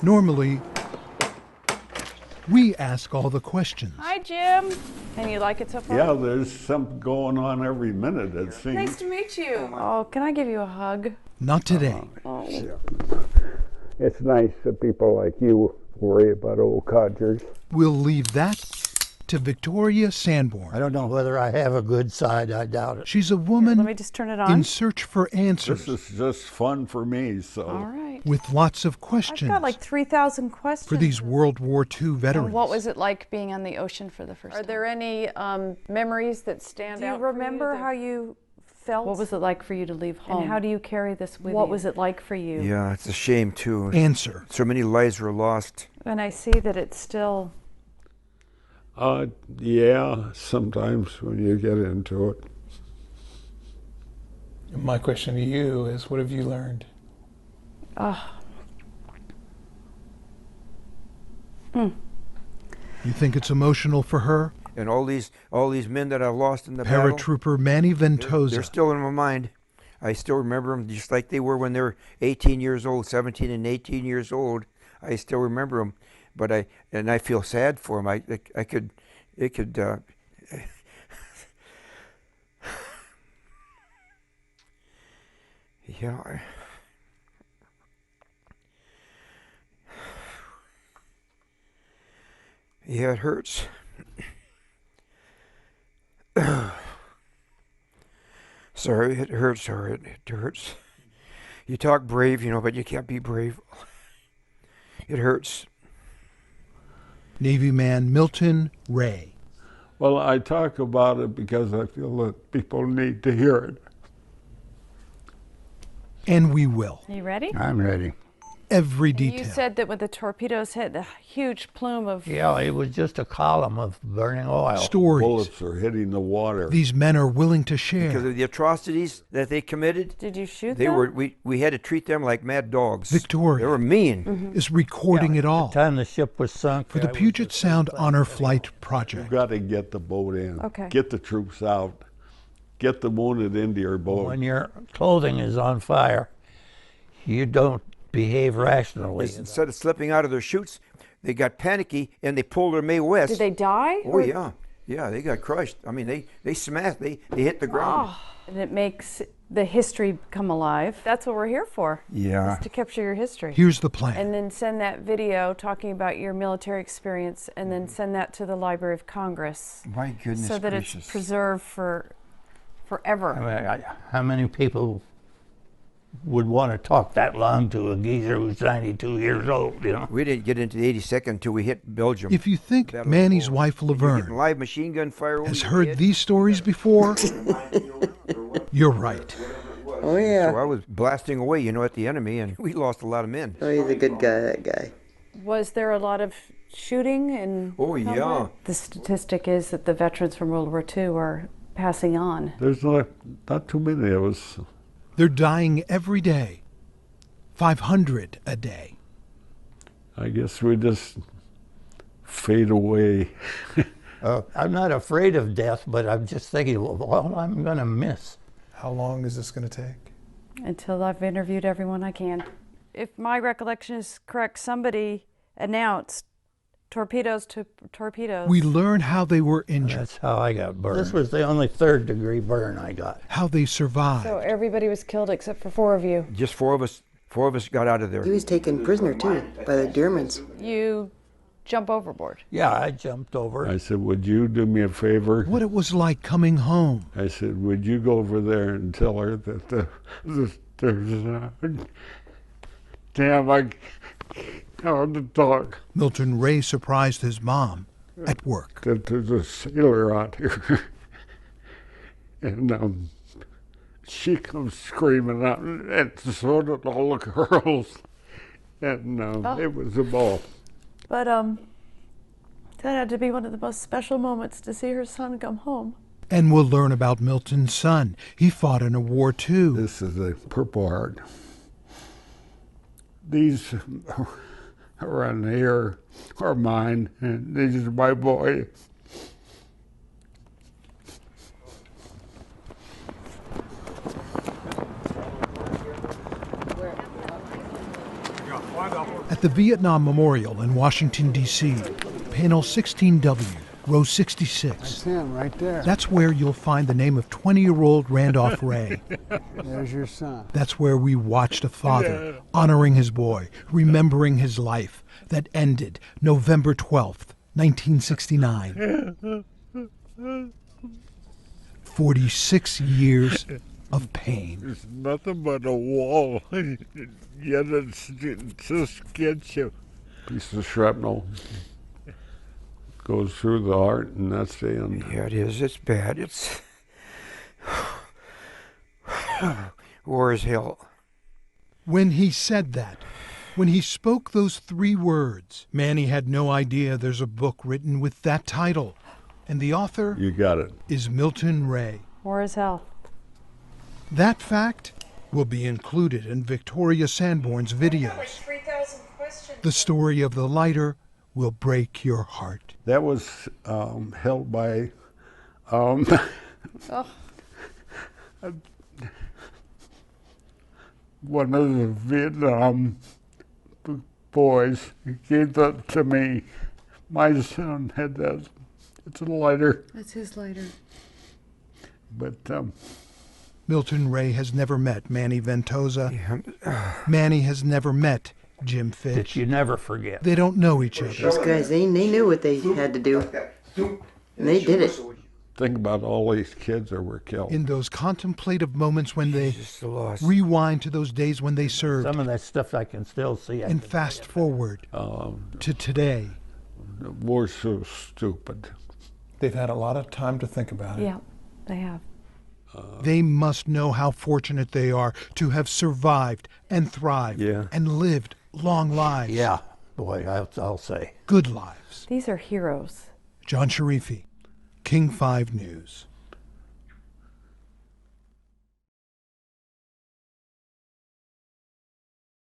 Normally, we ask all the questions. Hi, Jim. And you like it so far? Yeah, there's something going on every minute, it seems. Nice to meet you. Oh, can I give you a hug? Not today. It's nice that people like you worry about old codgers. We'll leave that to Victoria I Sanborn. don't know whether I have a good side. I doubt it. She's a Let woman me just turn it on. in search for answers This is just fun for me, so. All right. with lots of I've questions got like 3,000 questions. for these World War II veterans. And what was it like being on the ocean for the first time? Are there any memories that stand Do you out for remember that- how you felt? What was it like for you to leave home? And how do you carry this with you? What was it like for you? Yeah, it's a shame too. Answer. So many lives were lost. And I see that it's still... Yeah, sometimes when you get into it. My question to you is, what have you learned? You think it's emotional for her? And all these men that I've lost in the battle, Paratrooper Manny Ventosa. they're still in my mind. I still remember them just like they were when they were 18 years old, 17 and 18 years old. I still remember them, but I feel sad for them. Yeah. Yeah, it hurts. Sorry, it hurts. Sorry, it hurts. You talk brave, but you can't be brave. It hurts. Navy man Milton Ray. Well, I talk about it because I feel that people need to hear it. And we will. Are you ready? I'm ready. Every And detail. you said that when the torpedoes hit, the huge plume of... Yeah, it was just a column of burning oil. Stories Bullets are hitting the water. these men are willing to share. Because of the atrocities that they committed, Did you shoot they them? were we had to treat them like mad dogs. Victoria They were mean. is recording it all By the time the ship was sunk, for the I was Puget just Sound like, Honor Flight You've Project. got to get the boat in. Okay. Get the troops out. Get the wounded into your boat. when your clothing is on fire, you don't behave rationally. Instead of slipping out of their chutes, they got panicky and they pulled their Mae West. Did they die? Oh yeah, yeah, they got crushed. I mean, they smashed. They hit the ground. And it makes the history come alive. That's what we're here for. Yeah. Is to capture your history. Here's the plan. And then send that video talking about your military experience, and then send that to the Library of Congress, My goodness so that gracious. it's preserved for forever. I mean, how many people would want to talk that long to a geezer who's 92 years old, We didn't get into the 82nd until we hit Belgium. If you think Battle of Manny's the Bulge. wife You're getting Laverne live machine gun fire over has your heard head. these stories before, you're right. Oh, yeah. So I was blasting away, at the enemy, and we lost a lot of men. Oh, he's a good guy, that guy. Was there a lot of shooting and Oh, yeah. combat? The statistic is that the veterans from World War II are passing on. There's not too many of us. They're dying every day. 500 a day. I guess we just fade away. I'm not afraid of death, but I'm just thinking, well, I'm going to miss. How long is this going to take? Until I've interviewed everyone I can. If my recollection is correct, somebody announced torpedoes to torpedoes. We learn how they were injured, That's how I got burned. This was the only third-degree burn I got. how they survived. So everybody was killed except for 4 of you. Just four of us got out of there. He was taken prisoner, too, by the Germans. You jump overboard. Yeah, I jumped over. I said, would you do me a favor? What it was like coming home. I said, would you go over there and tell her that there's damn, I can't to talk. Milton Ray surprised his mom at work. That there's a sailor out here. And she comes screaming out, and so did all the girls. And it was a ball. But that had to be one of the most special moments to see her son come home. And we'll learn about Milton's son. He fought in a war too. This is a Purple Heart. These around here are mine, and this is my boy. At the Vietnam Memorial in Washington, D.C., panel 16W, row 66. That's him right there. That's where you'll find the name of 20-year-old Randolph Ray. There's your son. That's where we watched a father honoring his boy, remembering his life that ended November 12th, 1969. 46 years of pain. It's nothing but a wall, yet it just gets you. Piece of shrapnel goes through the heart, and that's the end. Yeah, it is. It's bad. It's war is hell. When he said that, when he spoke those 3 words, Manny had no idea there's a book written with that title. And the author You got it. is Milton Ray. War is hell. That fact will be included in Victoria Sanborn's videos. The story of the lighter will break your heart. That was held by one of the Vietnam boys. He gave that to me. My son had that. It's a lighter, That's his lighter. but Milton Ray has never met Manny Ventosa. Manny has never met Jim That Fitch. you never forget. They don't know each other. Those guys, they knew what they had to do. And they did it. think about all these kids that were killed. In those contemplative moments when they Just the loss. rewind to those days when they served Some of that stuff I can still see. and fast forward to today. The war's so stupid. They've had a lot of time to think about it. Yeah, they have. They must know how fortunate they are to have survived and thrived Yeah. and lived long lives. Yeah, boy, I'll say. Good lives. These are heroes. John Sharify, King 5 News.